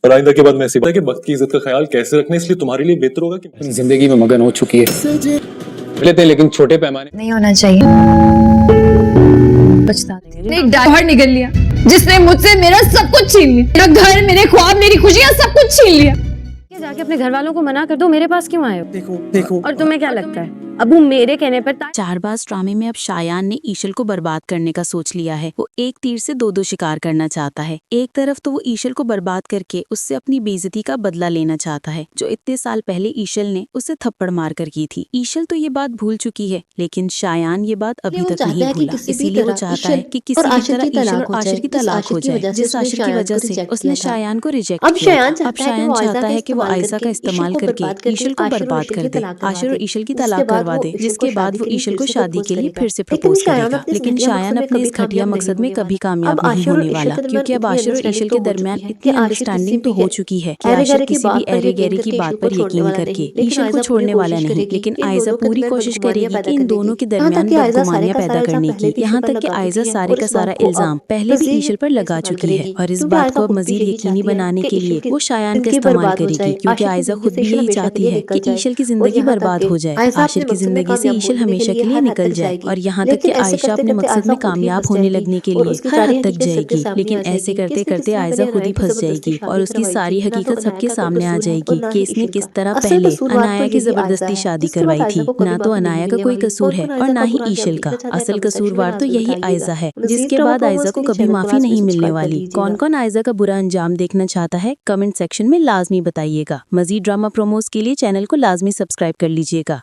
और आइंदा के बाद मैं ऐसी बात है कि वक्त की इज्जत का ख्याल कैसे रखना, इसलिए तुम्हारे लिए बेहतर होगा कि जिंदगी में मगन हो चुकी है लेते हैं, लेकिन छोटे पैमाने नहीं होना चाहिए। पछताती बाहर निकल लिया जिसने मुझसे मेरा सब कुछ छीन लिया, मेरा घर, मेरे ख्वाब, मेरी खुशियां, सब कुछ छीन लिया। जाके अपने घर वालों को मना कर दो, मेरे पास क्यों आए हो? देखो और तुम्हें क्या लगता है अबू मेरे कहने पर चारबाज ड्रामे में अब शायान ने ईशल को बर्बाद करने का सोच लिया है। वो एक तीर से दो शिकार करना चाहता है। एक तरफ तो वो ईशल को बर्बाद करके उससे अपनी बेइज्जती का बदला लेना चाहता है, जो इतने साल पहले ईशल ने उसे थप्पड़ मार कर की थी। ईशल तो ये बात भूल चुकी है, लेकिन शायान ये बात अभी तक नहीं भूला। इसीलिए वो चाहता है कि किसी भी तरह ईशल और आशिर की तलाक हो जाए, जिस आशिर की वजह से उसने शायान को रिजेक्ट किया। अब शायान चाहता है कि वो आयशा का इस्तेमाल करके ईशल को बर्बाद कर दे, आशिर और ईशल की तलाक करवा दे, जिसके बाद वो ईशल को शादी के लिए फिर से प्रपोज करेगा। लेकिन शायान अपने इस घटिया मकसद में कभी कामयाब नहीं होने वाला, क्योंकि अब आशिर और ईशल के दरमियान इतनी अंडरस्टैंडिंग तो हो चुकी है कि आशिर किसी भी एरे गैरे की बात पर यकीन करके ईशल को छोड़ने वाला नहीं। लेकिन आयजा पूरी कोशिश करेगी कि इन दोनों के दरमियान बदगुमानियां पैदा करने की, यहाँ तक कि आयजा सारे का सारा इल्जाम पहले भी ईशल पर लगा चुकी है। और इस बात को अब मजीद यकीनी बनाने के लिए वो शायान का इस्तेमाल करेगी, क्योंकि आयजा खुद भी यही चाहती है कि ईशल की जिंदगी बर्बाद हो जाए, आशिर की जिंदगी से ईशल हमेशा के लिए निकल जाए। और यहाँ तक कि आयशा अपने मकसद में कामयाब होने लगने के लिए हर हद तक जाएगी। लेकिन ऐसे करते करते आयशा खुद ही फंस जाएगी और उसकी सारी हकीकत सबके सामने आ जाएगी कि इसने किस तरह पहले अनाया की जबरदस्ती शादी करवाई थी। ना तो अनाया का कोई कसूर है और ना ही ईशल का। असल कसूरवार तो यही आयशा है, जिसके बाद आयशा को कभी माफी नहीं मिलने वाली। कौन कौन आयशा का बुरा अंजाम देखना चाहता है, कमेंट सेक्शन में लाजमी बताइएगा। मजीद ड्रामा प्रोमोस के लिए चैनल को लाजमी सब्सक्राइब कर लीजिएगा।